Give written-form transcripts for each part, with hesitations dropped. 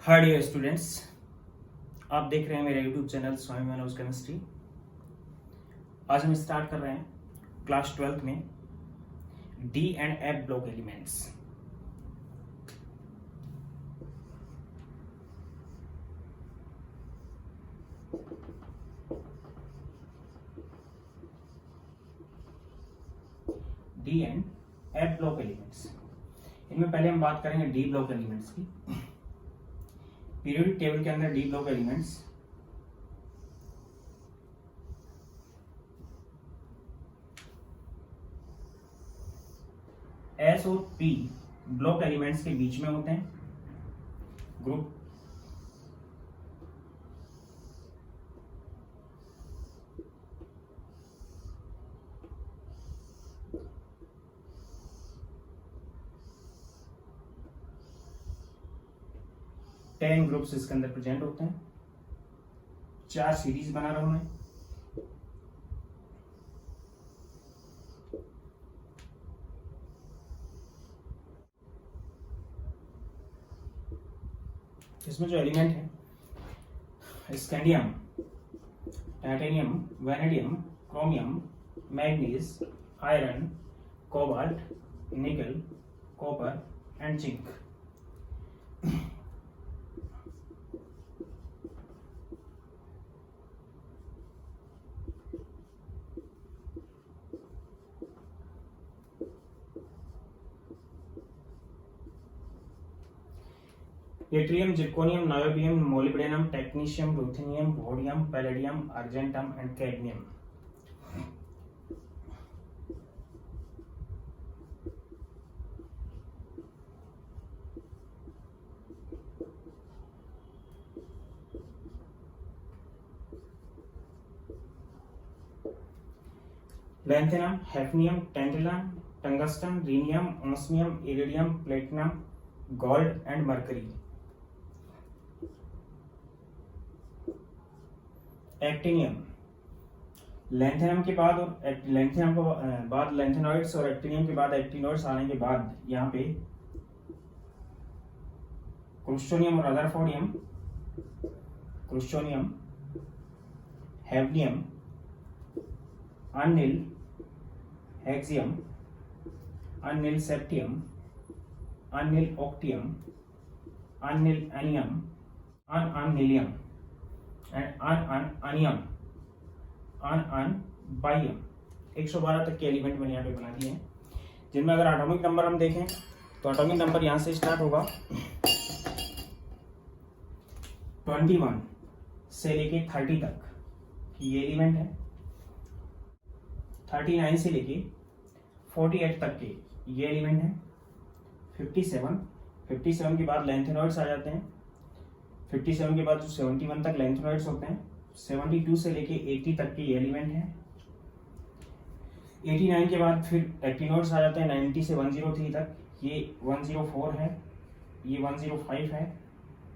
Hi dear students, आप देख रहे हैं मेरा यूट्यूब चैनल स्वामी मनोज केमिस्ट्री। आज हम स्टार्ट कर रहे हैं क्लास 12th में D and F block elements. D and F block elements, इनमें पहले हम बात करेंगे डी ब्लॉक एलिमेंट्स की। पीरियोडिक टेबल के अंदर डी ब्लॉक एलिमेंट्स एस और पी ब्लॉक एलिमेंट्स के बीच में होते हैं। ग्रुप टेन ग्रुप्स इसके अंदर प्रेजेंट होते हैं। 4 सीरीज बना रहा हूं मैं। इसमें जो एलिमेंट है scandium, titanium, vanadium, chromium, manganese, iron, cobalt, nickel, copper and zinc. Yttrium, zirconium, niobium, molybdenum, technetium, ruthenium, rhodium, palladium, argentum and cadmium। lanthanum, hafnium, tantalum, tungsten, rhenium, osmium, iridium, platinum, gold and mercury। Actinium, lanthanum के बाद और lanthanum के बाद lanthanoids और actinium के बाद actinoids आने के बाद यहाँ पे क्रुस्टोनियम और रदरफोर्डियम, क्रुस्टोनियम, हैवनियम, अनिल, हेक्सियम, अनिल सेप्टियम, अनिल ऑक्टियम, अनिल एनियम, अनिलियम एंड अनियम, बाइयम। 112 तक के एलिमेंट मैंने यहाँ पे बना दिए हैं, जिनमें अगर एटॉमिक नंबर हम देखें तो एटॉमिक नंबर यहाँ से स्टार्ट होगा 21 से लेके 30 तक ये एलिमेंट है। 39 से लेके 48 तक के ये एलिमेंट है। 57 के बाद लैंथेनॉइड्स आ जाते हैं। 57 के बाद जो 71 तक लैंथेनॉइड्स होते हैं। 72 से लेके 80 तक के ये एलिमेंट है। 89 के बाद फिर एक्टिनॉइड्स आ जाते हैं। 90 से 103 तक ये 104 है, ये 105 है।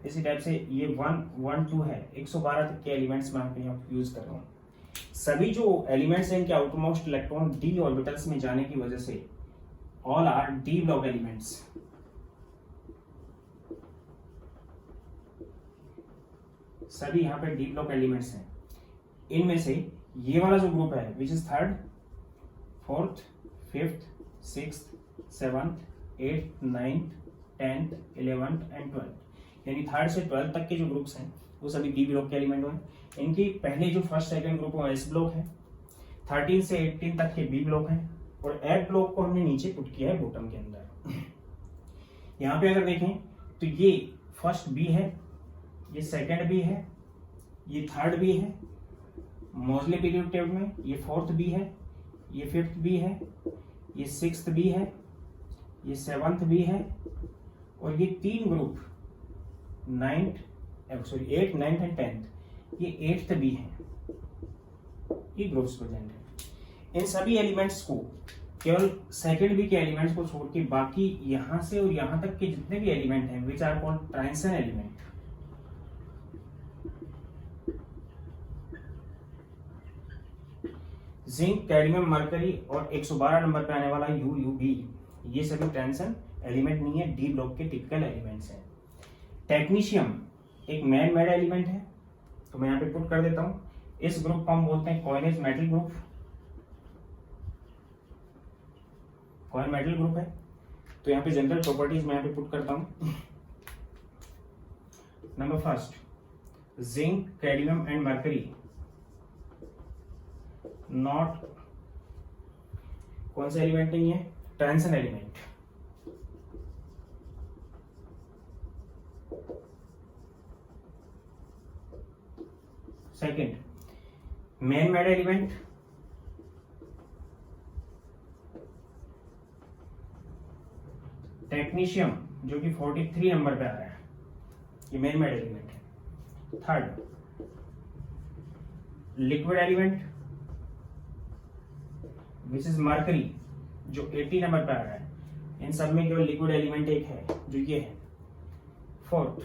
इसी टाइप से ये 112 है। 112 तक के एलिमेंट्स मैं यहाँ पे यूज कर रहा हूँ। सभी जो एलिमेंट्स हैं इनके आउटरमोस्ट इलेक्ट्रॉन डी ऑर्बिटल्स में जाने की वजह से all R D block elements. सभी यहाँ पे डी ब्लॉक एलिमेंट्स हैं। इनमें से ये वाला जो ग्रुप है which is 3rd, 4th, 5th, 6th, 7th, 8th, 9th, 10th, 11th and 12th, यानी 3rd से 12th तक के जो ग्रुप्स हैं वो सभी डी ब्लॉक के एलिमेंट हैं। इनकी पहले जो फर्स्ट सेकंड ग्रुप है एस ब्लॉक है। 13 से 18 तक के बी ब्लॉक है और एफ ब्लॉक को हमने नीचे पुट किया है बॉटम के अंदर। यहाँ पे अगर देखें तो ये फर्स्ट बी है, ये सेकंड बी है, ये 3rd बी है। मोजले पीरियड टेबल में ये 4th बी है, ये 5th बी है, ये 6th बी है, ये 7th बी है और ये 3 group 8th, 9th and 10th ये 8th बी है। ये ग्रुप्स प्रेजेंट है। इन सभी एलिमेंट्स को केवल सेकंड बी के एलिमेंट्स को छोड़ के बाकी यहां से और यहां तक के जितने भी एलिमेंट हैं which are called transition element. Zinc, cadmium, mercury और 112 नंबर पे आने वाला यूयूबी, ये सभी ट्रांजिशन एलिमेंट नहीं है, डी ब्लॉक के टिपिकल एलिमेंट्स हैं। टेक्नीशियम एक मैन मेड एलिमेंट है, तो मैं यहाँ पे पुट कर देता हूं। इस ग्रुप को हम बोलते हैं coinage metal group, coin metal group है। तो यहाँ पे जनरल प्रॉपर्टीज मैं यहाँ पे पुट करता हूं। Number first, zinc, cadmium and mercury not, कौन सा एलिमेंट नहीं है, transition element. Second, man made element, technetium जो कि 43 नंबर पे आ रहा है, ये मैन मेड एलिमेंट है। Third, liquid element which is mercury जो 80 नंबर पे आ रहा है। इन सब में केवल लिक्विड एलिमेंट एक है जो ये है। Fourth,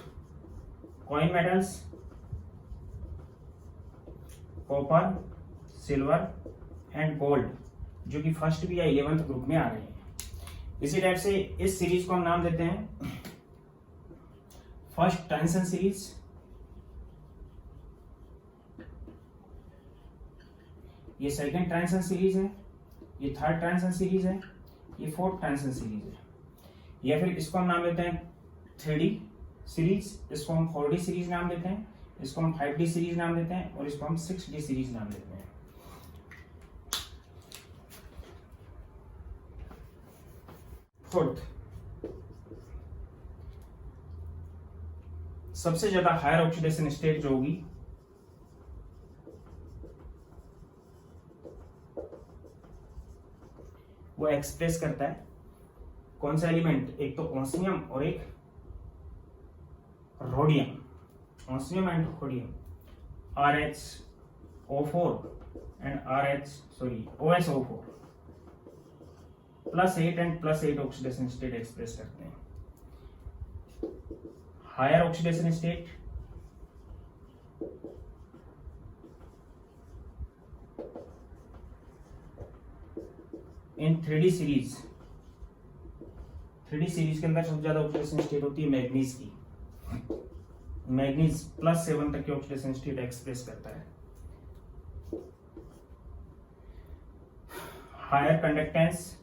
coin metals, copper, silver and gold जो कि फर्स्ट भी या 11th ग्रुप में आ रहे हैं। इसी टाइप से इस सीरीज को हम नाम देते हैं फर्स्ट ट्रांजिशन सीरीज, ये सेकंड ट्रांजिशन सीरीज है, ये थर्ड ट्रांजिशन सीरीज है, ये फोर्थ ट्रांजिशन सीरीज है। या फिर इसको हम नाम देते हैं 3D सीरीज, इसको हम 4D सीरीज नाम देते हैं, इसको हम 5D सीरीज नाम देते हैं और इसको हम 6D सीरीज नाम देते हैं। फोर्थ, सबसे ज्यादा हायर ऑक्सीडेशन स्टेट जो होगी वो एक्सप्रेस करता है कौन सा एलिमेंट, एक तो ऑस्मियम और एक rhodium, osmium and rhodium, RH-O4 and OSO4 +8 and +8 oxidation state express करते हैं। Higher oxidation state in 3D series, 3D series के अंदर सबसे ज्यादा ऑक्सीडेशन स्टेट होती है मैग्नीज की। मैग्नीज +7 तक की ऑक्सीडेशन स्टेट एक्सप्रेस करता है। हायर कंडक्टेंस,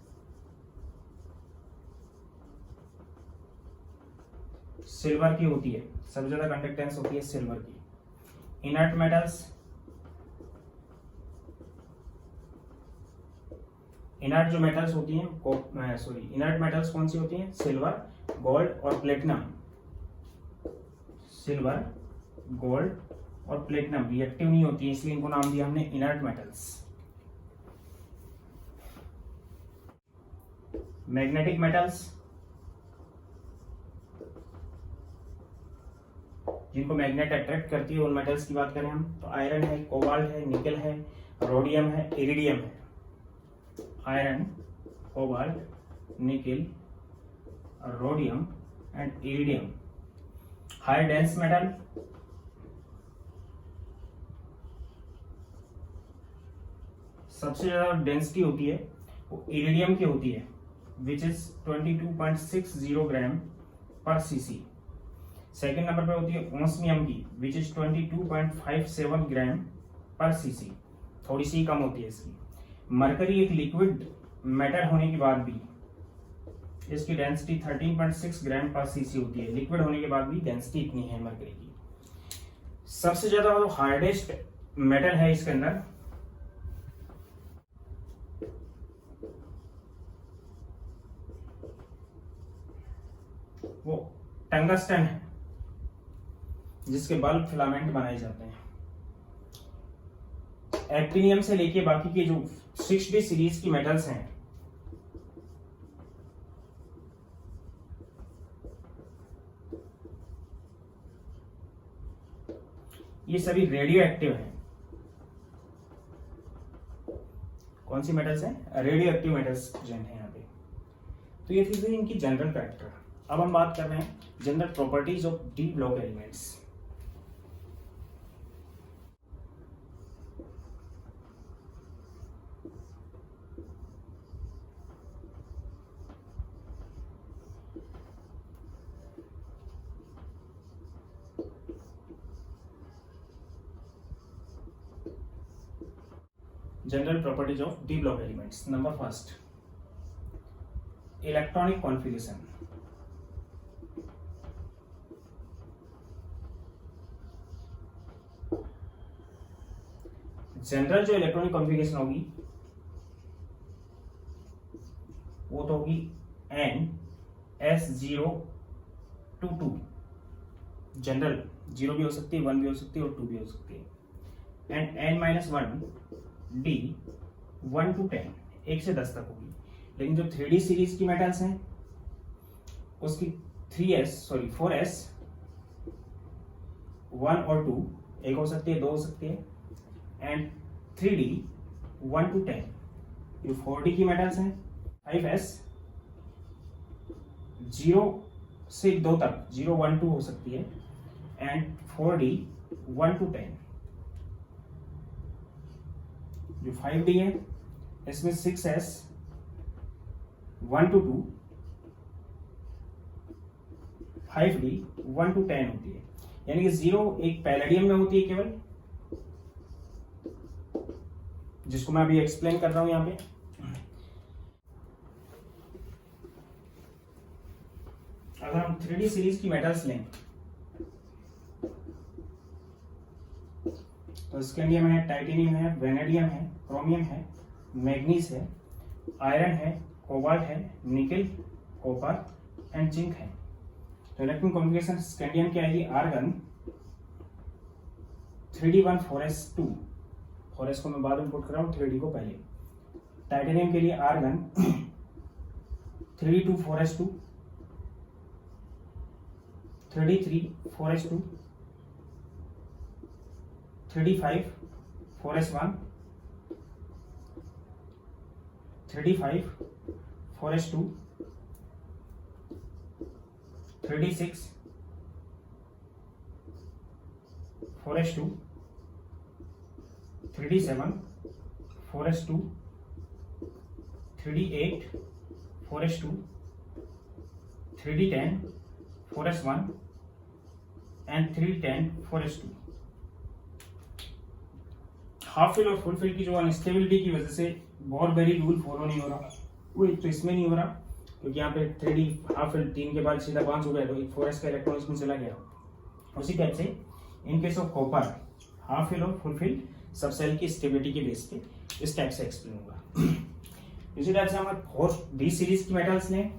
सिल्वर की होती है, सबसे ज्यादा कंडक्टेंस होती है सिल्वर की। इनर्ट मेटल्स, इनर्ट जो मेटल्स होती हैं इनर्ट मेटल्स कौन सी होती हैं, सिल्वर, गोल्ड और प्लेटिनम। सिल्वर, गोल्ड और प्लेटिनम रिएक्टिव नहीं होती है, इसलिए इनको नाम दिया हमने इनर्ट मेटल्स। मैग्नेटिक मेटल्स, जिनको मैग्नेट अट्रैक्ट करती है, उन मेटल्स की बात करें हम तो आयरन है, कोबाल्ट है, निकल है, रोडियम है, इरिडियम है। आयरन, कोबाल्ट, निकल, rhodium and iridium. High dense metal, सबसे ज्यादा डेंसिटी होती है वो इरिडियम की होती है विच इज 22.60 ग्राम पर सीसी। सेकेंड नंबर पे होती है ऑस्मियम की विच इज 22.57 ग्राम पर सीसी, थोड़ी सी कम होती है इसकी। मरकरी एक लिक्विड मेटल होने के बाद भी इसकी डेंसिटी 13.6 ग्राम पर सीसी होती है, लिक्विड होने के बाद भी डेंसिटी इतनी है मरकरी की। सबसे ज्यादा जो हार्डेस्ट मेटल है इसके अंदर वो टंगस्टन है, जिसके बल्ब फिलामेंट बनाए जाते हैं। एक्टिनियम से लेके बाकी के जो 6D सीरीज की मेटल्स हैं ये सभी रेडियो एक्टिव हैं। कौन सी मेटल्स हैं, रेडियो एक्टिव मेटल्स प्रेजेंट है यहाँ पे। तो ये थी इनकी जनरल कैरेक्टर। अब हम बात कर रहे हैं general properties of D block elements. general properties of d block elements. Number first, electronic configuration. General जो इलेक्ट्रॉनिक कॉन्फ़िगरेशन होगी वो तो होगी N/S0 to 2. जनरल 0 भी हो सकती है, 1 भी हो सकती है और 2 भी हो सकती है. एंड N-1 D 1 to 10, 1 से 10 तक होगी. लेकिन जो 3D सीरीज की मेटल्स हैं उसकी 4S 1 और 2, एक हो सकती है, 2 हो सकती है. And 3D 1 to 10. जो 4D की मेटल्स हैं 5S 0 से 2 तक, 0, 1, 2 हो सकती है. And 4D 1 to 10. जो 5D है इसमें 6S 1 to 2, 5D 1 to 10 होती है. यानी कि 0 एक पैलेडियम में होती है केवल, जिसको मैं अभी एक्सप्लेन कर रहा हूं यहां पे. अगर हम 3D सीरीज की मेटल्स लें तो स्कैंडियम है, टाइटेनियम है, वेनेडियम है, क्रोमियम है, मैग्नीज है, आयरन है, कोबाल्ट है, निकल, कॉपर एंड जिंक है. तो इलेक्ट्रॉनिक कॉन्फ़िगरेशन स्कैंडियम की आएगी आर्गन 3D1 4S2. 4S को मैं बाद में पुट कर रहा हूँ, 3D को पहले. टाइटेनियम के लिए argon 3D2 4S2, 3D3 4S2, 3D5 4S1, 3D5 4S2, 3D6 4S2, 3D7 4S2, 3D8 4S2, 3D10 4S1 and 3D10 4S2. Half fill और फुल फिल की जो अनस्टेबिलिटी की वजह से बोर-बेरी रूल फॉलो नहीं हो रहा, वो एक तो इसमें नहीं हो रहा क्योंकि यहाँ पे 3D हाफ फिल 3 के बाद सीधा 5 हो गया तो एक 4S का इलेक्ट्रॉन इसमें चला गया. उसी टाइप से in case of copper half fill और फुल फिल सब सेल की स्टेबिलिटी के बेस पे इस टाइप से एक्सप्लेन होगा. इसी टाइप से हमारे 4D सीरीज की मेटल्स ने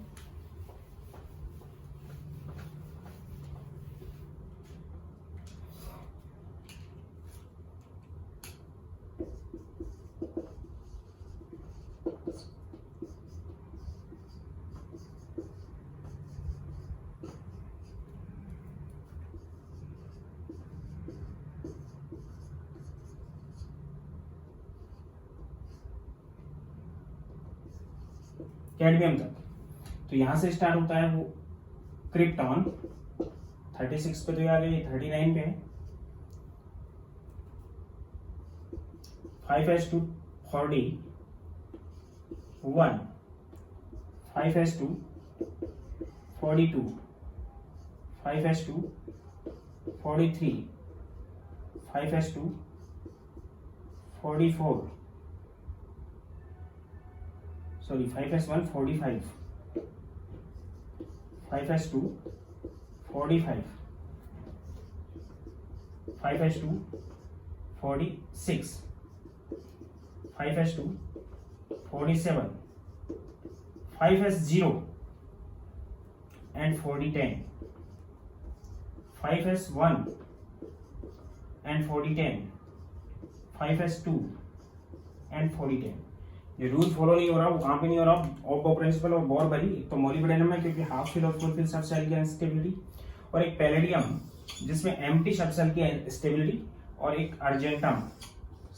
कैडमियम तक. तो यहां से स्टार्ट होता है वो क्रिप्टॉन 36 पे, तो यार ये 39 पे है. 5s2 4D 1, 5s2 4D2, 5s2 4D3, 5s2 4D4, sorry 5s1 45, 5s2 45, 5s2 46, 5s2 47, 5s0 and 4010, 5s1 and 4010, 5s2 and 4010. ये रूल फॉलो नहीं हो रहा, वो कहाँ पे नहीं हो रहा, ऑफ प्रिंसिपल और बोर-बेरी. एक तो मोलिब्डेनम है क्योंकि हाफ फिल और फुल फिल सब सेल की अनस्टेबिलिटी, और एक पैलेडियम जिसमें एम्प्टी सब सेल की स्टेबिलिटी, और एक अर्जेंटम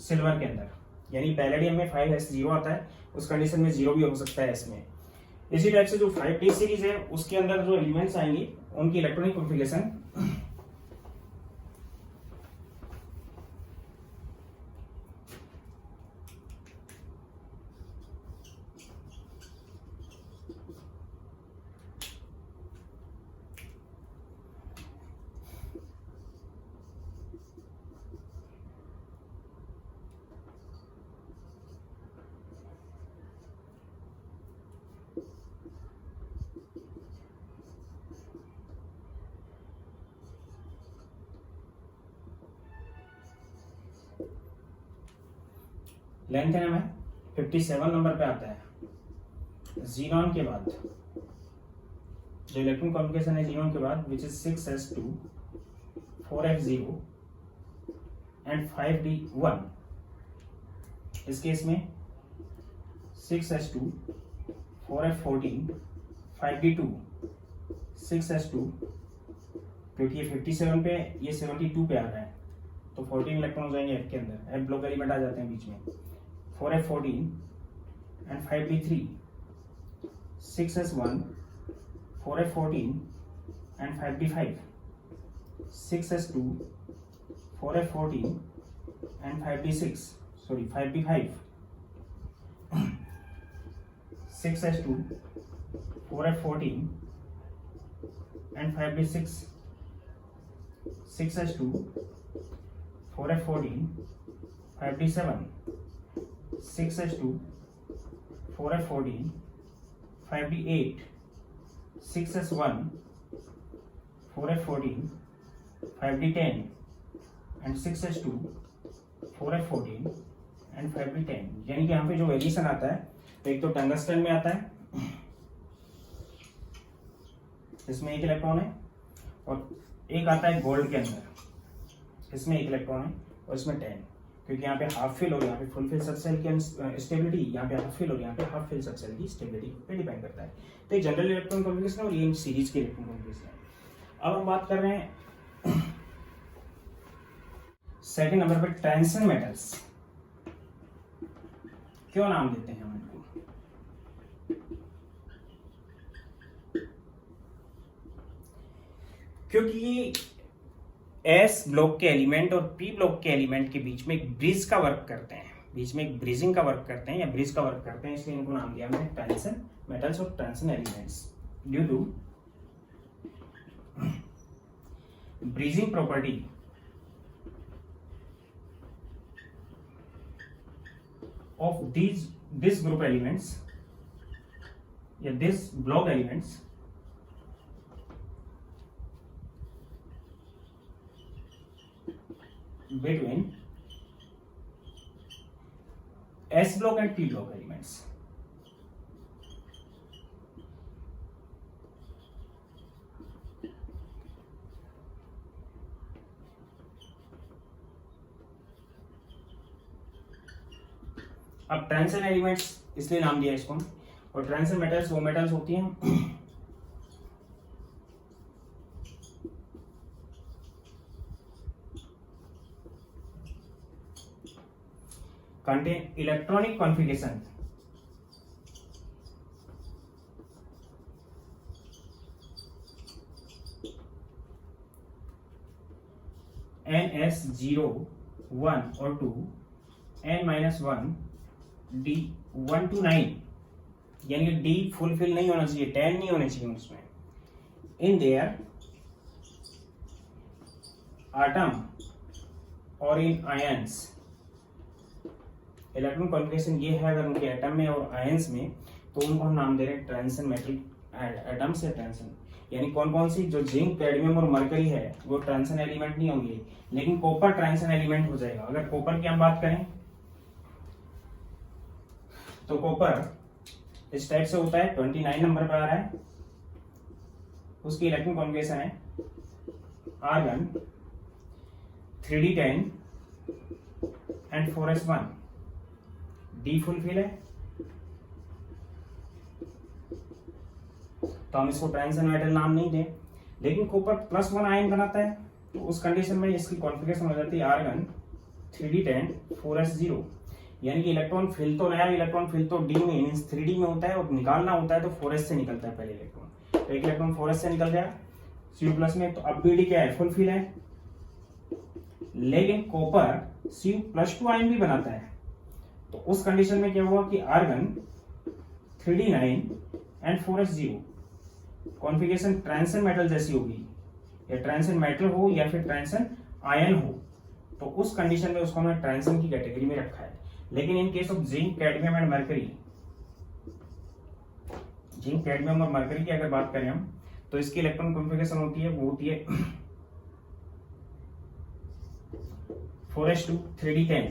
सिल्वर के अंदर. यानी पैलेडियम में 5s0 आता है, उस कंडीशन में 0 भी हो सकता है इसमें. इसी टाइप से जो 5D सीरीज है उसके अंदर जो एलिमेंट्स आएंगे उनकी इलेक्ट्रॉनिक कॉन्फ़िगरेशन लेंथ है हमें 57 नंबर पे आता है। जीनॉन के बाद जो इलेक्ट्रॉन कॉन्फ़िगरेशन है जीनॉन के बाद which is 6s2 4f0 and 5d1। इस केस में 6s2 4f14 5d2 6s2 क्योंकि ये 57 पे ये 72 पे आ रहा है तो 14 इलेक्ट्रॉन हो जाएंगे F के अंदर, F ब्लॉक एलिमेंट आ जाते हैं बीच में। 4f14 and 5d3 6s1 4f14 and 5d5 6s2 4f14 and 5d6 sorry 5d5 6s2 4f14 and 5d6 6s2 4f14 5d7 6s2 4f14 5d8 6s1 4f14 5d10 and 6s2 4f14 and 5d10। यानी कि यहाँ पे जो variation आता है तो एक तो टंगस्टन में आता है, इसमें एक इलेक्ट्रॉन है, और एक आता है गोल्ड के अंदर, इसमें एक इलेक्ट्रॉन है और इसमें 10, क्योंकि यहाँ पे हाफ फिल और यहाँ पे फुल फिल सबसेल की स्टेबिलिटी, यहाँ पे हाफ फिल और यहाँ पे हाफ फिल सबसेल की स्टेबिलिटी पे डिपेंड करता है। तो ये जनरल इलेक्ट्रॉन कॉन्फ़िगरेशन है और ये सीरीज के इलेक्ट्रॉन कॉन्फ़िगरेशन है। अब हम बात कर रहे हैं सेकंड नंबर पर ट्रांजिशन मेटल्स। क्यों नाम देते हैं हम इनको? क्योंकि एस ब्लॉक के एलिमेंट और पी ब्लॉक के एलिमेंट के बीच में एक ब्रिज का वर्क करते हैं, बीच में एक ब्रिजिंग का वर्क करते हैं या ब्रिज का वर्क करते हैं, इसलिए इनको नाम दिया हमने ट्रांजिशन मेटल्स और transition elements. Due to bridging property of this group elements या this block elements between S block and P block elements। अब ट्रांजिशन एलिमेंट्स इसलिए नाम दिया इसको, और ट्रांजिशन मेटल्स वो मेटल्स होती हैं contain electronic configuration ns0 1 और 2 n-1 D 1 to 9, यानी कि D फुलफिल नहीं होना चाहिए, 10 नहीं होने चाहिए उसमें। इन देयर आटम और इन आयंस, इलेक्ट्रॉन कॉन्फ़िगरेशन ये है अगर उनके एटम में और आयंस में, तो उनको हम नाम दे रहे हैं ट्रांजिशन मेटल एटम्स या ट्रांजिशन। यानी कौन कौन सी, जो जिंक कैडमियम और मरकरी है वो ट्रांजिशन एलिमेंट नहीं होंगे, लेकिन कॉपर ट्रांजिशन एलिमेंट हो जाएगा। अगर कॉपर की हम बात करें तो कॉपर इस टाइप से होता है, 29 नंबर पर आ रहा है, उसकी इलेक्ट्रॉन कॉन्फ़िगरेशन है argon 3d10 and 4s1, D full fill है तो हम इसको ट्रांजिशन मेटल नाम नहीं दें, लेकिन कॉपर +1 आयन बनाता है तो उस कंडीशन में इसकी कॉन्फ़िगरेशन हो जाती है आर्गन 3d10 4s0। यानी कि इलेक्ट्रॉन फिल तो नया इलेक्ट्रॉन फिल तो डी में मींस 3d में होता है और निकालना होता है तो 4s से निकलता है पहले इलेक्ट्रॉन, तो एक इलेक्ट्रॉन 4s से निकल गया Cu+ में, तो अब BD क्या है, फुल फिल है। लेकिन कॉपर Cu+2 आयन भी बनाता है, तो उस कंडीशन में क्या हुआ कि argon 3d9 and 4s0 configuration transition metal जैसी होगी, या ट्रांजिशन मेटल हो या फिर ट्रांजिशन आयन हो, तो उस कंडीशन में उसको हमने ट्रांजिशन की कैटेगरी में रखा है। लेकिन इन case of zinc cadmium and mercury, zinc cadmium और मरकरी की अगर बात करें हम, तो इसकी इलेक्ट्रॉन कॉन्फ़िगरेशन होती है वो होती है 4s2 3d10,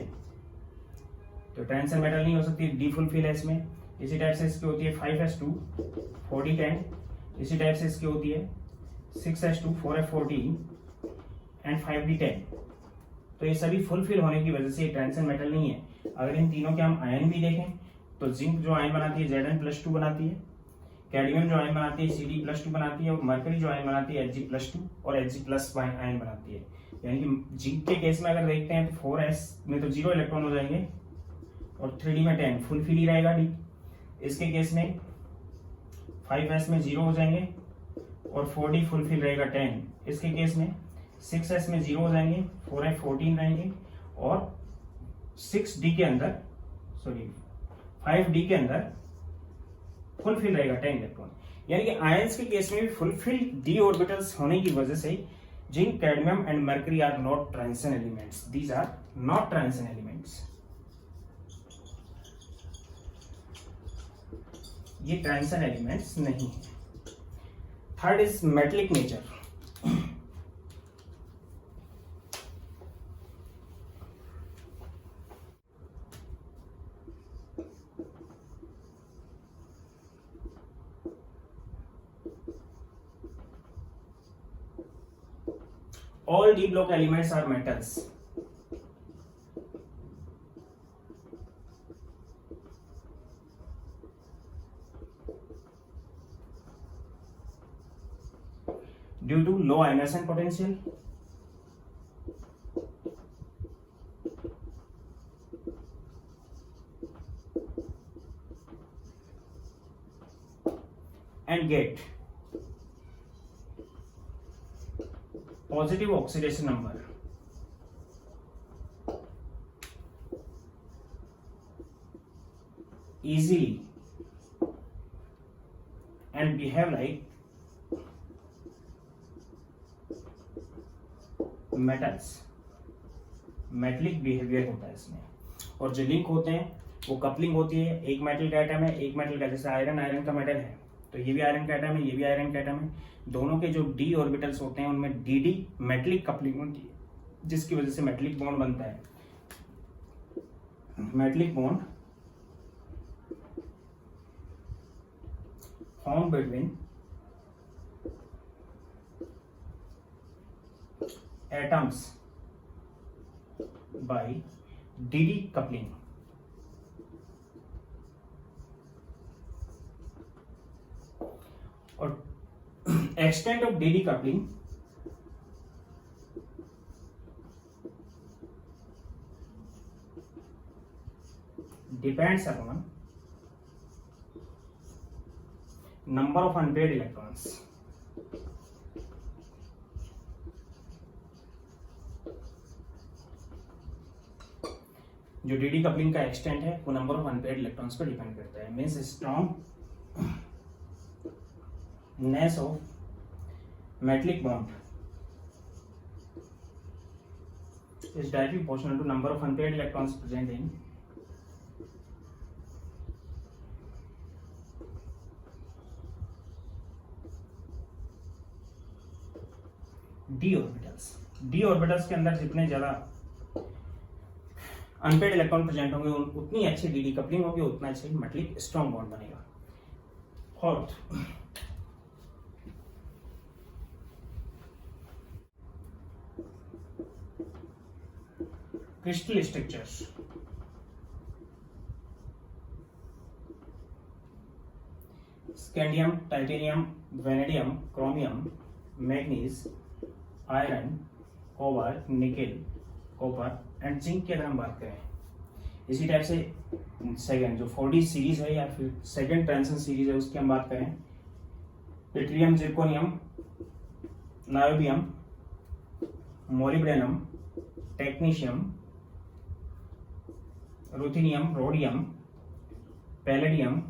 तो ट्रांजिशन मेटल नहीं हो सकती, डी फुलफिल है इसमें। इसी टाइप से इसकी होती है 5s2 4010, इसी टाइप से इसकी होती है 6s2 4f14 एंड 5d10। तो ये सभी फुलफिल होने की वजह से ये ट्रांजिशन मेटल नहीं है। अगर इन तीनों के हम आयन भी देखें तो जिंक जो आयन बनाती है Zn+2 बनाती है, कैडमियम जो आयन बनाती है Cd+2 बनाती है, और मरकरी जो आयन बनाती है Hg+2 और Hg+ आयन बनाती है। यानी कि जिंक के केस में अगर देखते हैं तो 4s में तो 0 इलेक्ट्रॉन हो जाएंगे और 3d में 10 फुलफिल ही रहेगा डी। इसके केस में 5s में 0 हो जाएंगे और 4d फुलफिल रहेगा 10। इसके केस में 6s में 0 हो जाएंगे, 4f 14 रहेंगे और 6d के अंदर 5d के अंदर फुलफिल रहेगा 10 इलेक्ट्रॉन। यानी कि आयंस के केस में भी फुलफिल d ऑर्बिटल्स होने की वजह से zinc, cadmium and mercury are not transition elements. These are not transition elements. ये ट्रांजिशन एलिमेंट्स नहीं है। Third is metallic nature. All d block elements are metals. Due to low ionization potential, and get positive oxidation number. Easily and behave like metals. Metallic behaviour होता है इसमें। और जो link होते हैं वो कपलिंग होती है। एक मेटल का एटम है, एक मेटल का, जैसे आयरन का मेटल है तो ये भी आयरन का एटम है, ये भी आयरन का एटम है। दोनों के जो डी ऑर्बिटल्स होते हैं उनमें डी मेटलिक कपलिंग होती है, जिसकी वजह से मेटलिक बॉन्ड बनता है। Metallic bond found between atoms bye D coupling. और extent of DD coupling depends upon number of unpaired electrons. जो DD कपलिंग का एक्सटेंट है वो नंबर ऑफ अनपेयर्ड इलेक्ट्रॉन्स पर डिपेंड करता है। Means strongness of metallic bond is directly proportional to number of unpaired electrons present in d orbitals. d orbitals के अंदर जितने ज्यादा अनपेड इलेक्ट्रॉन प्रेजेंट होंगे उतनी अच्छी डी कपलिंग होगी, उतना अच्छी मेटलिक स्ट्रॉन्ग बॉन्ड बनेगा। Fourth, crystal structures. Scandium, titanium, vanadium, chromium, manganese, iron, cobalt, nickel, copper and zinc की अगर हम बात करें, इसी टाइप से सेकेंड जो 4D सीरीज है या फिर सेकेंड ट्रांजिशन सीरीज है उसकी हम बात करें, yttrium, zirconium, niobium, molybdenum, technetium, ruthenium, rhodium, palladium,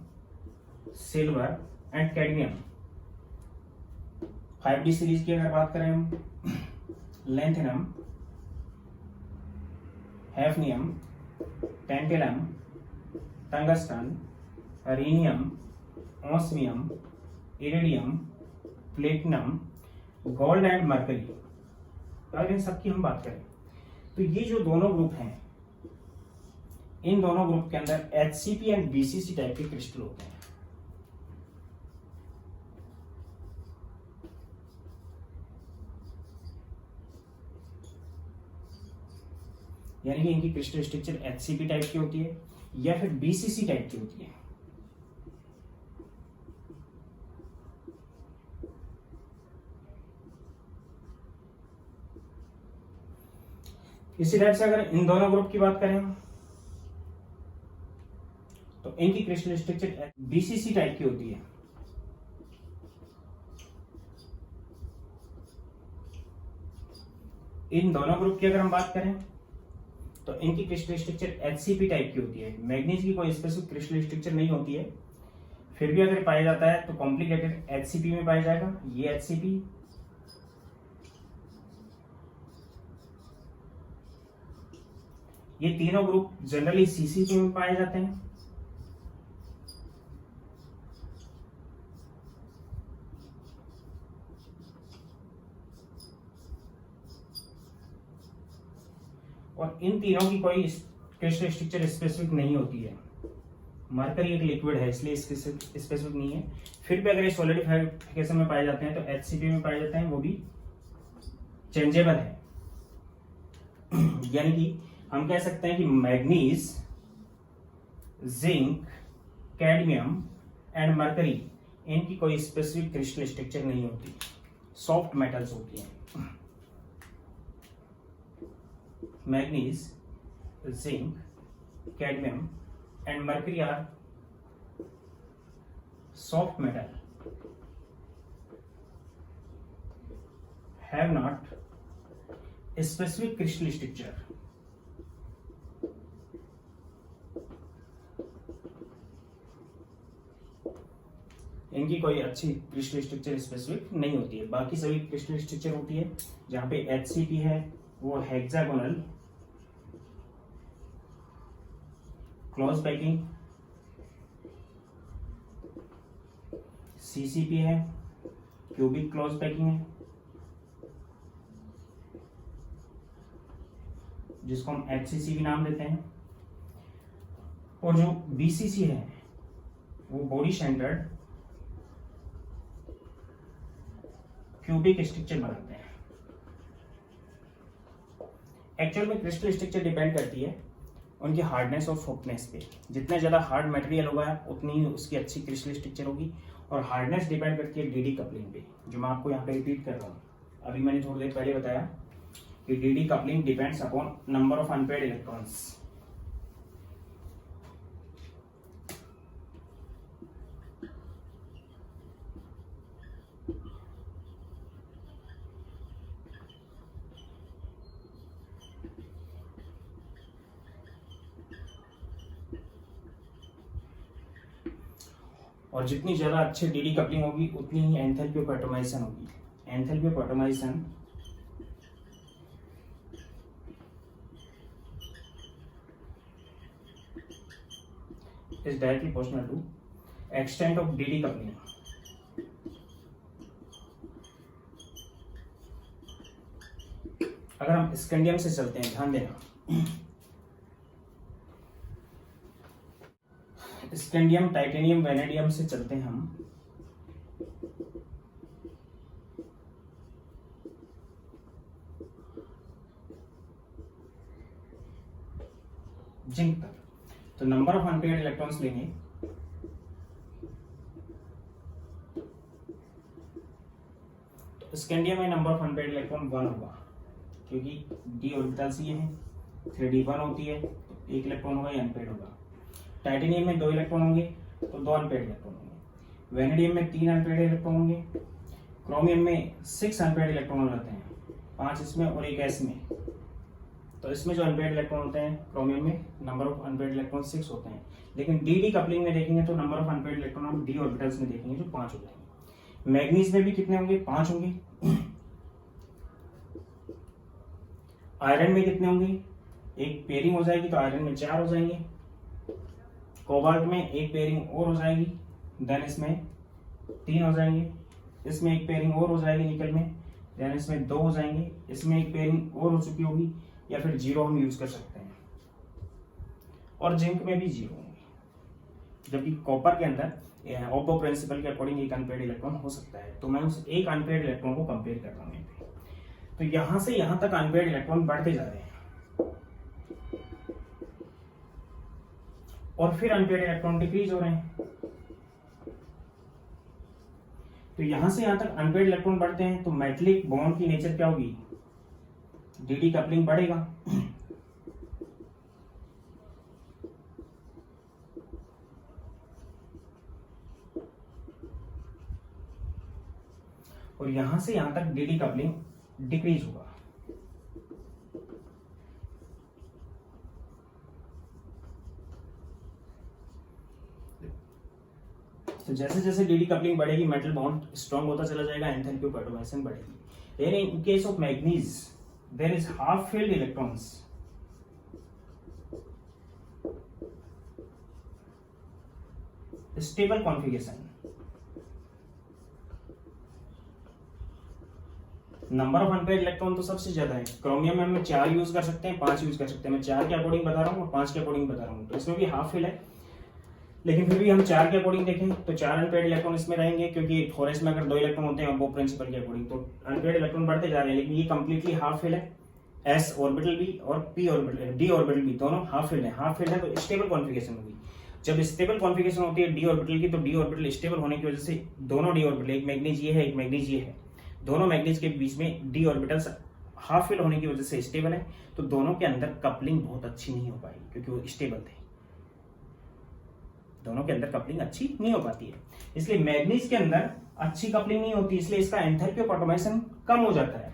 silver and cadmium. 5D series की अगर बात करें हम, lanthanum, hafnium, tantalum, tungsten, rhenium, osmium, iridium, platinum, gold and mercury. अगर इन सब की हम बात करें तो ये जो दोनों ग्रुप हैं इन दोनों ग्रुप के अंदर HCP एंड BCC टाइप के क्रिस्टल होते हैं। यानी कि इनकी क्रिस्टल स्ट्रक्चर HCP टाइप की होती है या फिर BCC टाइप की होती है। इसी टाइप से अगर इन दोनों ग्रुप की बात करें तो इनकी क्रिस्टल स्ट्रक्चर BCC टाइप की होती है। इन दोनों ग्रुप की अगर हम बात करें तो इनकी क्रिस्टल स्ट्रक्चर HCP टाइप की होती है। मैग्नीज की कोई स्पेसिफिक क्रिस्टल स्ट्रक्चर नहीं होती है, फिर भी अगर पाया जाता है तो कॉम्प्लिकेटेड HCP में पाया जाएगा। ये HCP, ये तीनों ग्रुप जनरली CCP में पाए जाते हैं। और इन तीनों की कोई क्रिस्टल स्ट्रक्चर स्पेसिफिक नहीं होती है। मरकरी एक लिक्विड है इसलिए स्पेसिफिक नहीं है, फिर भी अगर ये सॉलिडिफिकेशन में पाए जाते हैं तो HCP में पाए जाते हैं, वो भी चेंजेबल है। यानी कि हम कह सकते हैं कि manganese, zinc, cadmium and mercury, इनकी कोई स्पेसिफिक क्रिस्टल स्ट्रक्चर नहीं होती, सॉफ्ट मेटल्स होती हैं। Manganese, zinc, cadmium and mercury are soft metal, have not a specific crystal structure. इनकी कोई अच्छी क्रिस्टल स्ट्रक्चर स्पेसिफिक नहीं होती है। बाकी सभी क्रिस्टल स्ट्रक्चर होती है। जहां पे HCP है वो हेक्सागोनल क्लोज पैकिंग, CCP है क्यूबिक क्लोज पैकिंग है, जिसको हम HCC भी नाम देते हैं। और जो BCC है वो बॉडी सेंटर्ड क्यूबिक स्ट्रक्चर बनाते हैं। एक्चुअल में क्रिस्टल स्ट्रक्चर डिपेंड करती है उनकी हार्डनेस और सॉफ्टनेस पे। जितना ज़्यादा हार्ड मटेरियल होगा उतनी ही उसकी अच्छी क्रिस्टल स्ट्रक्चर होगी। और हार्डनेस डिपेंड करती है DD कपलिंग पे, जो मैं आपको यहाँ पे रिपीट कर रहा हूँ। अभी मैंने थोड़ी देर पहले बताया कि DD coupling depends upon number of unpaired electrons. और जितनी ज्यादा अच्छी DD कपलिंग होगी उतनी ही एंथैल्पी ऑफ एटोमाइजेशन होगी। Enthalpy of atomisation is directly proportional to extent of DD coupling. अगर हम स्कैंडियम से चलते हैं, ध्यान देना, स्कैंडियम, टाइटेनियम, वेनेडियम से चलते हैं हम जिंक तक, तो नंबर ऑफ अनपेयर्ड इलेक्ट्रॉन्स लेंगे। तो स्कैंडियम में नंबर ऑफ अनपेयर्ड इलेक्ट्रॉन 1 होगा, क्योंकि d ऑर्बिटल्स ये हैं, 3d1 होती है, तो 1 इलेक्ट्रॉन होगा, ये अनपेयर्ड होगा। टाइटेनियम में 2 इलेक्ट्रॉन होंगे तो 2 अनपेयर्ड इलेक्ट्रॉन होंगे। वेनेडियम में 3 अनपेयर्ड इलेक्ट्रॉन होंगे। क्रोमियम में 6 अनपेयर्ड इलेक्ट्रॉन रहते हैं, 5 इसमें और 1 s में। तो इसमें जो अनपेयर्ड इलेक्ट्रॉन होते हैं क्रोमियम में, नंबर ऑफ अनपेयर्ड इलेक्ट्रॉन 6 होते हैं। लेकिन DD कपलिंग में देखेंगे तो नंबर ऑफ अनपेयर्ड इलेक्ट्रॉन हम d ऑर्बिटल्स में देखेंगे जो 5 हो जाएंगे। मैग्नीज में भी कितने होंगे? 5 होंगे। आयरन में कितने होंगे? एक पेयरिंग हो जाएगी तो आयरन में 4 हो जाएंगे। कोबाल्ट में एक पेयरिंग और हो जाएगी, देन इसमें 3 हो जाएंगे। इसमें एक पेयरिंग और हो जाएगी निकल में, देन इसमें 2 हो जाएंगे। इसमें एक पेयरिंग और हो चुकी होगी, या फिर 0 हम यूज कर सकते हैं। और जिंक में भी 0 होंगे। जबकि कॉपर के अंदर ओप्पो प्रिंसिपल के अकॉर्डिंग एक अनपेयर्ड इलेक्ट्रॉन हो सकता है, तो मैं उस एक अनपेयर्ड इलेक्ट्रॉन को कंपेयर कर रहा हूँ यहाँ पे। तो यहां से यहां तक अनपेयर्ड इलेक्ट्रॉन बढ़ते जा रहे हैं और फिर अनपेयर्ड इलेक्ट्रॉन डिक्रीज हो रहे हैं। तो यहां से यहां तक अनपेयर्ड इलेक्ट्रॉन बढ़ते हैं, तो मेटलिक बॉन्ड की नेचर क्या होगी, डी कपलिंग बढ़ेगा। और यहां से यहां तक डी कपलिंग डिक्रीज होगा। तो जैसे जैसे डी कपलिंग बढ़ेगी मेटल बॉन्ड स्ट्रांग होता चला जाएगा, एंथैल्पी ऑफ एटोमाइजेशन बढ़ेगी। Then in case of manganese there is half filled electrons, stable configuration. Number of unpaired electron तो सबसे ज्यादा है। क्रोमियम में हम 4 यूज कर सकते हैं, 5 यूज कर सकते हैं। मैं 4 के अकॉर्डिंग बता रहा हूँ और 5 के अकॉर्डिंग बता रहा हूँ, तो इसमें भी हाफ फील्ड है। लेकिन फिर भी हम 4 के अकॉर्डिंग देखें तो 4 अनपेयर्ड इलेक्ट्रॉन इसमें रहेंगे, क्योंकि फॉरेस्ट में अगर 2 इलेक्ट्रॉन होते हैं वो प्रिंसिपल के अकॉर्डिंग, तो अनपेयर्ड इलेक्ट्रॉन बढ़ते जा रहे हैं। लेकिन ये कंप्लीटली हाफ फील्ड है। एस ऑर्बिटल भी और पी ऑर्बिटल, डी ऑर्बिटल भी, दोनों हाफ फील्ड है। हाफ फील्ड है तो स्टेबल कॉन्फिगरेशन होगी। जब स्टेबल कॉन्फिगरेशन होती है डी ऑर्बिटल की, तो डी ऑर्बिटल स्टेबल होने की वजह से दोनों डी ऑर्बिटल, एक मैग्नीज ये है एक मैग्नीज ये है, दोनों मैग्नीज के बीच में डी ऑर्बिटल्स हाफ फील्ड होने की वजह से स्टेबल है। तो दोनों के अंदर कपलिंग बहुत अच्छी नहीं हो पाई, क्योंकि वो स्टेबल थे। दोनों के अंदर कपलिंग अच्छी नहीं हो पाती है, इसलिए मैग्नीज के अंदर अच्छी कपलिंग नहीं होती, इसलिए इसका एंथैल्पी ऑफ एटोमाइजेशन कम हो जाता है,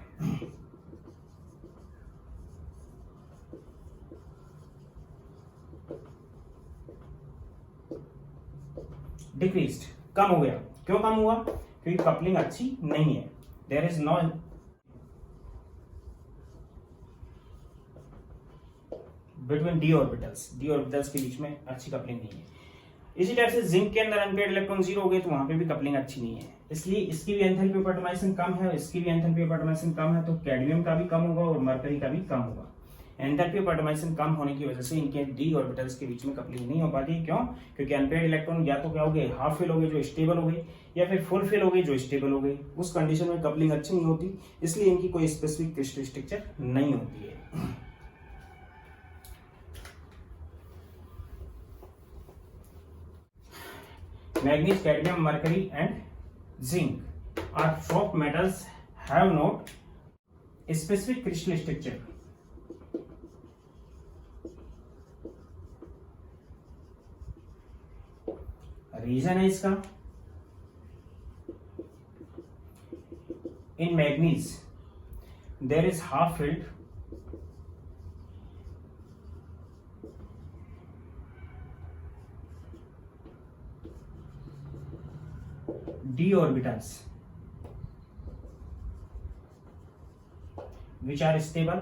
डिक्रीज्ड, कम हो गया। क्यों कम हुआ, क्योंकि कपलिंग अच्छी नहीं है। There is no between D orbitals के बीच में अच्छी कपलिंग नहीं है। इसी टाइप से जिंक के अंदर अनपेयर्ड इलेक्ट्रॉन 0 हो गए, तो वहां पे भी कपलिंग अच्छी नहीं है, इसलिए इसकी भी एंथैल्पी ऑफ एटोमाइजेशन कम है और इसकी भी एंथैल्पी ऑफ एटोमाइजेशन कम है। तो कैडमियम का भी कम होगा और मरकरी का भी कम होगा। एंथैल्पी ऑफ एटोमाइजेशन कम होने की वजह से इनके डी ऑर्बिटल्स के बीच में कपलिंग नहीं हो पाती। क्यों, क्योंकि अनपेयर्ड इलेक्ट्रॉन या तो क्या हो गए, हाफ फिल हो गए जो स्टेबल हो गए, या फिर फुल फिल हो गई जो स्टेबल हो गई। उस कंडीशन में कपलिंग अच्छी नहीं होती, इसलिए इनकी कोई स्पेसिफिक क्रिस्टल स्ट्रक्चर नहीं होती है। Manganese, cadmium, mercury and zinc are soft metals, have not specific crystal structure. Reason है इसका, in manganese there is half filled d orbitals which are stable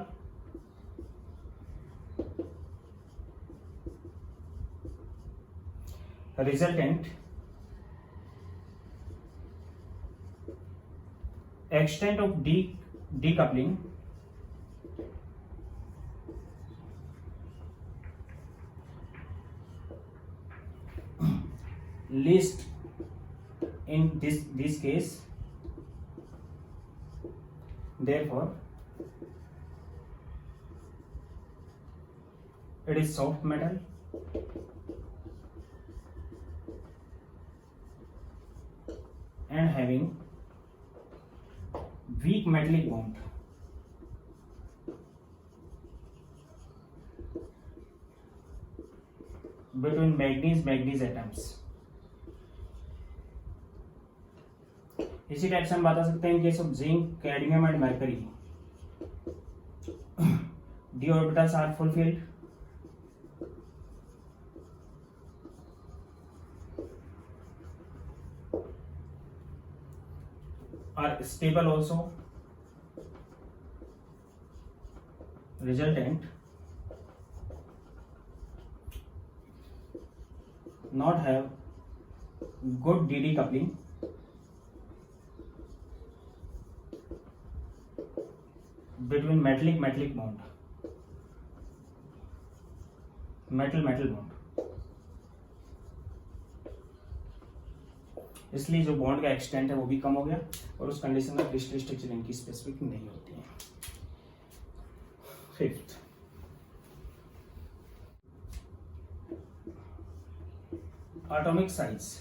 resultant extent of decoupling least in this case, therefore it is soft metal and having weak metallic bond between manganese atoms। इसी टाइप से हम बता सकते हैं in case of zinc, cadmium and mercury, D orbitals are full filled, are stable also, resultant not have good DD coupling between metallic bond, metal metal bond, इसलिए जो bond का एक्सटेंट है वो भी कम हो गया और उस कंडीशन में क्रिस्टल स्ट्रक्चर इनकी स्पेसिफिक नहीं होती है। Fifth, atomic size.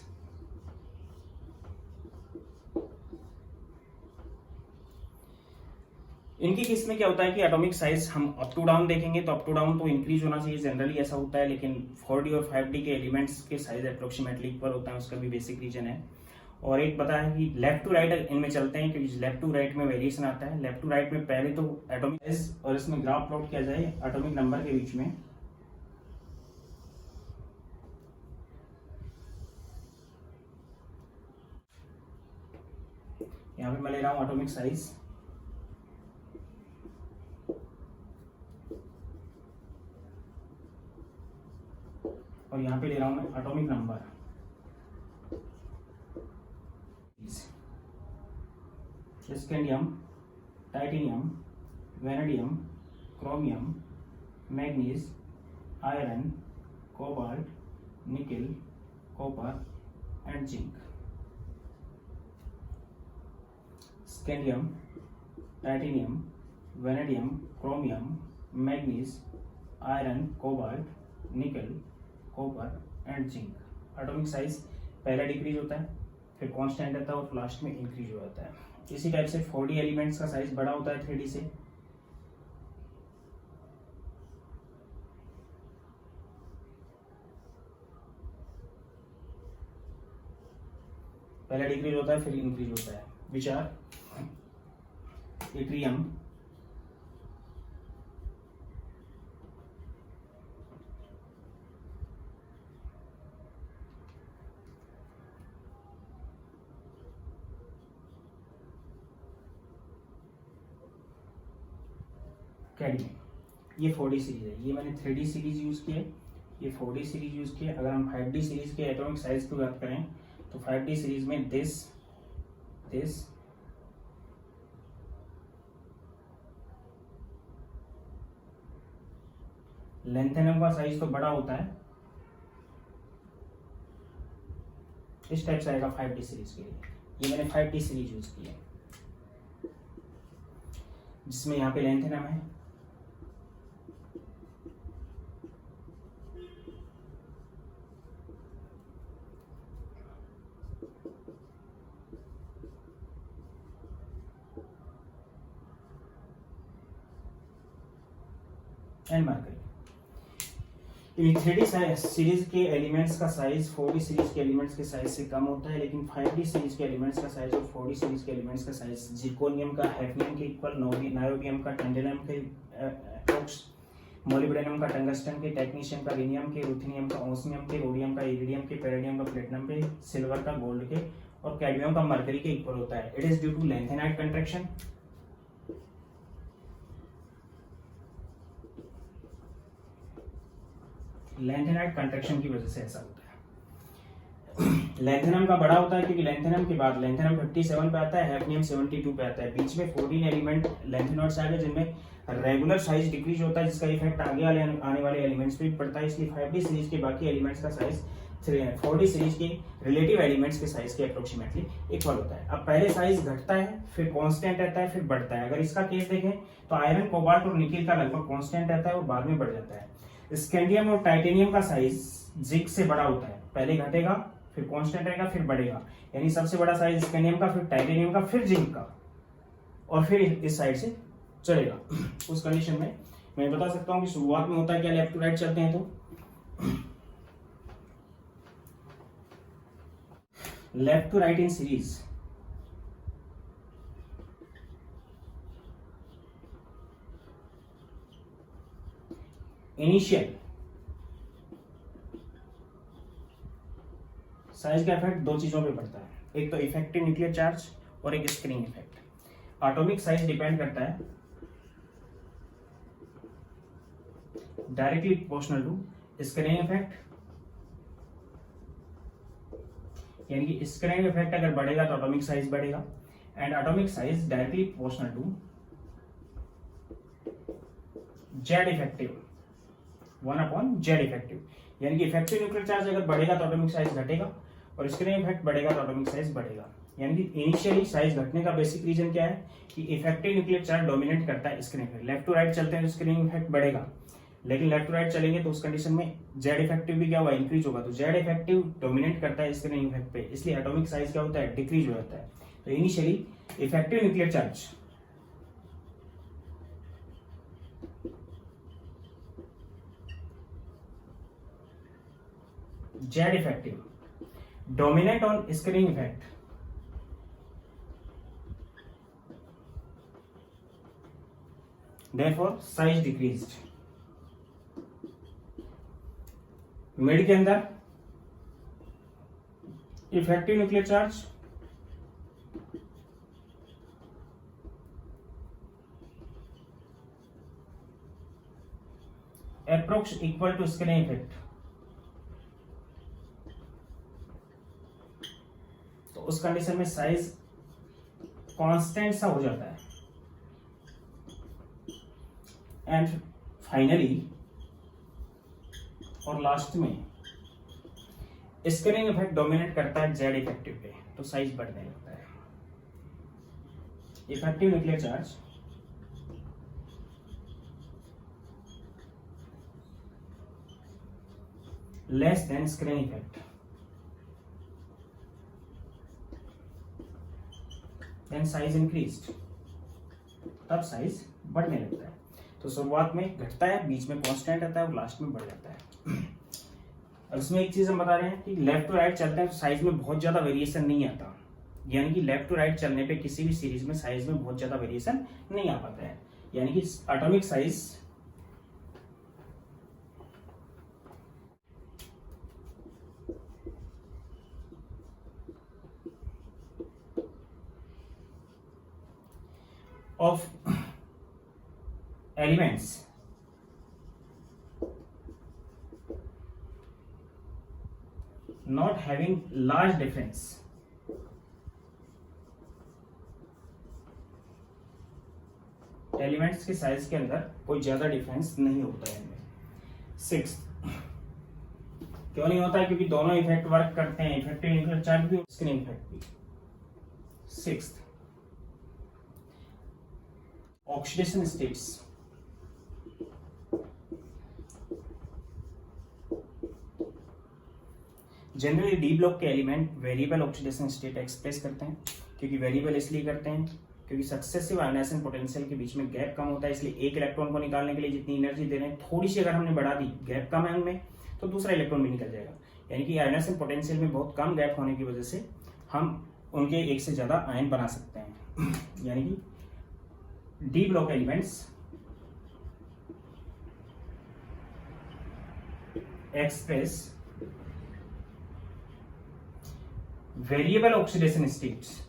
इनकी केस में क्या होता है कि एटॉमिक साइज हम अप टू डाउन देखेंगे तो अप टू डाउन तो इंक्रीज होना चाहिए, जनरली ऐसा होता है, लेकिन 4D और 5D के एलिमेंट्स के साइज अप्रोक्सीमेटली इक्वल होता है, उसका भी बेसिक रीजन है। और एक पता है कि लेफ्ट टू राइट इनमें चलते हैं, क्योंकि लेफ्ट टू राइट में वेरिएशन आता है। लेफ्ट टू राइट में पहले तो एटॉमिक साइज और इसमें ग्राफ प्लॉट किया जाए एटॉमिक नंबर के बीच में, यहाँ पे मैं ले रहा हूं एटॉमिक साइज और यहाँ पे ले रहा हूं मैं atomic number. Scandium, titanium, vanadium, chromium, manganese, iron, cobalt, nickel, copper and zinc. Scandium, titanium, vanadium, chromium, manganese, iron, cobalt, nickel, copper and zinc. Atomic size पहला डिक्रीज होता है, फिर कांस्टेंट रहता है और लास्ट में इंक्रीज हो जाता है। इसी टाइप से 4D एलिमेंट्स का साइज बड़ा होता है 3D से। पहला डिक्रीज होता है फिर इंक्रीज होता है, विच आर इट्रियम, कैडमियम। ये 4D सीरीज है, ये मैंने 3D सीरीज यूज की है, ये 4D सीरीज यूज की है। अगर हम 5D सीरीज के एटॉमिक साइज की बात करें तो 5D सीरीज में दिस लेंथेनम का साइज तो बड़ा होता है, इस टाइप से आएगा 5D सीरीज के लिए। ये मैंने 5D सीरीज यूज की है, जिसमें यहाँ पे लेंथेनम है, and mercury. In 3D series के एलिमेंट्स का साइज 4D सीरीज के एलिमेंट्स के साइज से कम होता है, लेकिन 5D सीरीज के एलिमेंट्स का साइज और 4D सीरीज के एलिमेंट्स का साइज जिर्कोनियम का हैफनियम के इक्वल, नायोबियम का टेंडेनियम के अप्रोक्स, मोलिब्डेनम का टंगस्टन के, टेक्नीशियम का रिनियम के, रुथेनियम का ओस्मियम के, रोडियम का इरिडियम के, पैरेडियम का प्लेटिनम के, सिल्वर का गोल्ड के और कैडमियम का मरकरी के इक्वल होता है। It is due to lanthanide contraction. Lanthanide contraction की वजह से ऐसा होता है। लेंथेनम का बड़ा होता है क्योंकि लेंथेनम के बाद लेंथेनम 57 पे आता है, हैफनियम 72 पे आता है। बीच में 14 एलिमेंट लेंथेनॉइड्स आ गए जिनमें रेगुलर साइज डिक्रीज होता है, जिसका इफेक्ट आगे आने वाले एलिमेंट्स पे भी पड़ता है। इसलिए 5D सीरीज के बाकी एलिमेंट्स का साइज 4D सीरीज के रिलेटिव एलिमेंट्स के साइज के अप्रोक्सीमेटली इक्वल होता है। अब पहले साइज घटता है, फिर कांस्टेंट रहता है, फिर बढ़ता है। अगर इसका केस देखें तो आयरन, कोबाल्ट और निकल का लगभग कांस्टेंट रहता है और बाद में बढ़ जाता है। स्कैंडियम और टाइटेनियम का साइज जिंक से बड़ा होता है, पहले घटेगा फिर कांस्टेंट रहेगा फिर बढ़ेगा। यानी सबसे बड़ा साइज स्कैंडियम का, फिर टाइटेनियम का, फिर जिंक का और फिर इस साइड से चलेगा। उस कंडीशन में मैं बता सकता हूं कि शुरुआत में होता है क्या, लेफ्ट टू राइट चलते हैं तो left to right in series initial size का इफेक्ट दो चीजों पे पड़ता है, एक तो इफेक्टिव न्यूक्लियर चार्ज और एक screening effect. Atomic size depend करता है directly proportional to screening effect, यानी कि स्क्रीनिंग इफेक्ट अगर बढ़ेगा तो एटॉमिक साइज बढ़ेगा, and atomic size directly proportional to Z effective 1/Z effective. यानी कि इफेक्टिव न्यूक्लियर चार्ज अगर बढ़ेगा तो एटॉमिक साइज घटेगा, और स्क्रीनिंग इफेक्ट बढ़ेगा तो एटॉमिक साइज बढ़ेगा। यानी कि इनिशियली साइज घटने का बेसिक रीजन क्या है कि इफेक्टिव न्यूक्लियर चार्ज डोमिनेट करता है screening effect. Left to right चलते हैं तो स्क्रीनिंग इफेक्ट बढ़ेगा, लेकिन लेफ्ट टू राइट चलेंगे तो उस कंडीशन में जेड इफेक्टिव भी क्या होगा, इंक्रीज होगा। तो जेड इफेक्टिव डोमिनेट करता है स्क्रीनिंग इफेक्ट पे, इसलिए एटॉमिक साइज क्या होता है, डिक्रीज हो जाता है। तो initially effective nuclear charge Z effective dominate on screening effect, therefore size decreased। Mid के अंदर effective nuclear charge approx equal to screening effect, उस कंडीशन में साइज कांस्टेंट सा हो जाता है। एंड फाइनली और लास्ट में स्क्रीनिंग इफेक्ट डोमिनेट करता है जेड इफेक्टिव पे, तो साइज बढ़ने लगता है। Effective nuclear charge less than screening effect, then size increased, तब साइज बढ़ने लगता है। तो शुरुआत में घटता है, बीच में कांस्टेंट रहता है और लास्ट में बढ़ जाता है। और इसमें एक चीज हम बता रहे हैं कि लेफ्ट टू राइट चलते हैं तो साइज में बहुत ज्यादा वेरिएशन नहीं आता। यानी कि लेफ्ट टू राइट चलने पे किसी भी सीरीज में साइज में बहुत ज्यादा वेरिएशन नहीं आ पाता है। यानी कि atomic size of elements not having large difference elements के साइज के अंदर कोई ज्यादा डिफरेंस नहीं होता है इनमें। 6 क्यों नहीं होता है, क्योंकि दोनों इफेक्ट वर्क करते हैं, इफेक्टिव न्यूक्लियर चार्ज भी और स्क्रीनिंग इफेक्ट भी। 6 oxidation states generally D block के element variable oxidation state express करते हैं। क्योंकि वेरिएबल इसलिए करते हैं क्योंकि सक्सेसिव आयनाइजेशन पोटेंशियल के बीच में गैप कम होता है, इसलिए एक इलेक्ट्रॉन को निकालने के लिए जितनी एनर्जी दे रहे हैं थोड़ी सी अगर हमने बढ़ा दी, गैप कम है उनमें, तो दूसरा इलेक्ट्रॉन भी निकल जाएगा। यानी कि आयनाइजेशन पोटेंशियल में बहुत कम गैप होने की वजह से हम उनके एक से ज्यादा आयन बना सकते हैं। यानी कि D block elements express variable oxidation states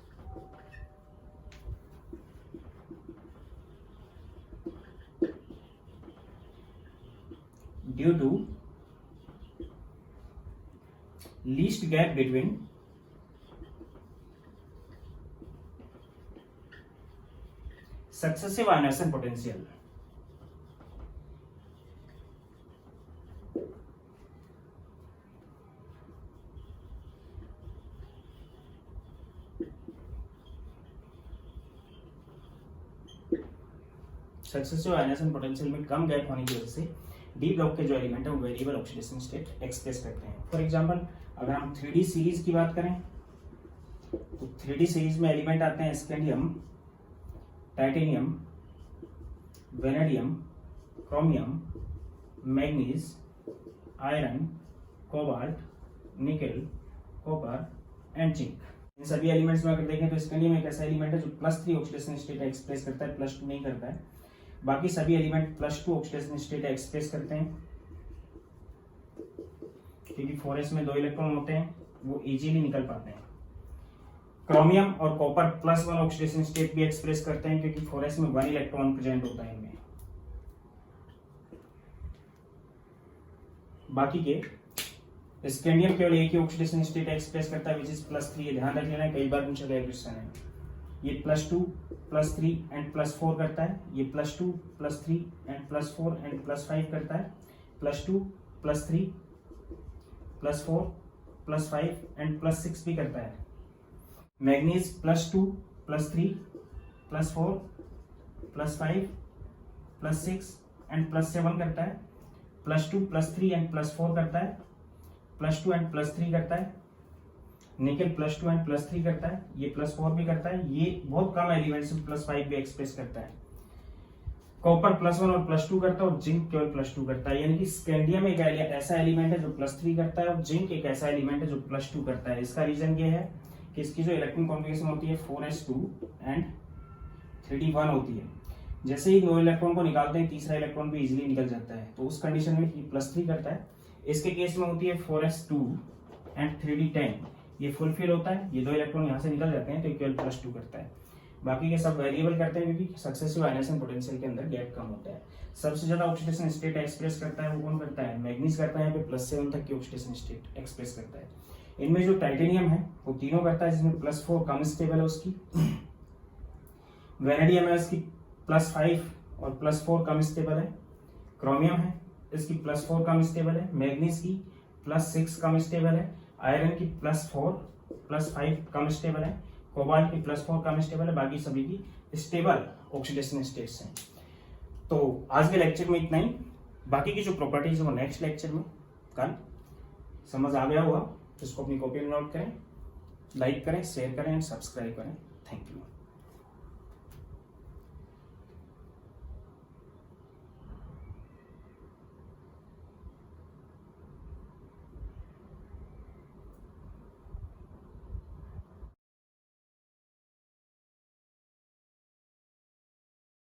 due to least gap between successive ionization potential। Successive ionization potential में कम गैप होने की वजह से डी ब्लॉक के जो एलिमेंट है वो वेरिएबल ऑक्सीडेशन स्टेट एक्सप्रेस करते हैं। फॉर एग्जांपल अगर हम 3D सीरीज की बात करें तो 3D सीरीज में एलिमेंट आते हैं scandium, titanium, vanadium, chromium, manganese, iron, cobalt, nickel, copper and zinc. इन सभी एलिमेंट्स में अगर देखें तो स्कैंडियम एक ऐसा एलिमेंट है जो +3 ऑक्सीडेशन स्टेट एक्सप्रेस करता है, +2 नहीं करता है। बाकी सभी एलिमेंट +2 ऑक्सीडेशन स्टेट एक्सप्रेस करते हैं क्योंकि 4s में 2 इलेक्ट्रॉन होते हैं, वो इजीली निकल पाते हैं। क्रोमियम और कॉपर +1 ऑक्सीडेशन स्टेट भी एक्सप्रेस करते हैं क्योंकि 4s में 1 इलेक्ट्रॉन प्रेजेंट होता है इनमें। बाकी के स्कैंडियम केवल एक ही ऑक्सीडेशन स्टेट एक्सप्रेस करता है विच इज +3। ध्यान रख लेना, कई बार पूछा गया क्वेश्चन है। ये +2 +3 एंड +4 करता है, ये +2 +3 एंड +4 एंड +5 करता है, +2 +3 +4 +5 एंड +6 भी करता है। मैग्नीज +2 +3 +4 +5 +6 एंड +7 करता है। +2 +3 एंड +4 करता है। +2 एंड +3 करता है। निकेल +2 एंड +3 करता है। ये +4 भी करता है। ये बहुत कम एलिमेंट्स में +5 भी एक्सप्रेस करता है। कॉपर +1 और +2 करता है और जिंक केवल +2 करता है। यानी कि स्कैंडियम एक ऐसा एलिमेंट है जो +3 करता है और जिंक एक ऐसा एलिमेंट है जो +2 करता है। इसका रीजन ये है कि इसकी जो इलेक्ट्रॉन कॉन्फ़िगरेशन होती है 4s2 एंड 3d1 होती है। जैसे ही 2 इलेक्ट्रॉन को निकालते हैं तीसरा इलेक्ट्रॉन भी इजीली निकल जाता है, तो उस कंडीशन में ये +3 करता है। इसके केस में होती है 4s2 एंड 3d10, ये फुलफिल होता है। ये 2 इलेक्ट्रॉन यहाँ से निकल जाते हैं तो केवल +2 करता है। बाकी के सब वेरिएबल करते हैं क्योंकि सक्सेसिव आयनाइजेशन पोटेंशियल के अंदर गैप कम होता है। सबसे ज्यादा ऑक्सीडेशन स्टेट एक्सप्रेस करता है वो कौन करता है? मैग्नीज करता है। यहाँ पे +7 तक की ऑक्सीडेशन स्टेट एक्सप्रेस करता है। इनमें जो टाइटेनियम है वो तीनों करता है, जिसमें +4 कम स्टेबल है उसकी। वेनेडियम है इसकी +5 और +4 कम स्टेबल है। क्रोमियम है इसकी +4 कम स्टेबल है। मैग्नीज की +6 कम स्टेबल है। आयरन की +4 +5 कम स्टेबल है। कोबाल्ट की +4 कम स्टेबल है। बाकी सभी की स्टेबल ऑक्सीडेशन स्टेट्स हैं। तो आज के लेक्चर में इतना ही। बाकी की जो प्रॉपर्टीज है वो नेक्स्ट लेक्चर में कल। समझ आ गया हुआ तो इसको अपनी कॉपी में नोट करें, लाइक करें, शेयर करें एंड सब्सक्राइब करें। Thank you.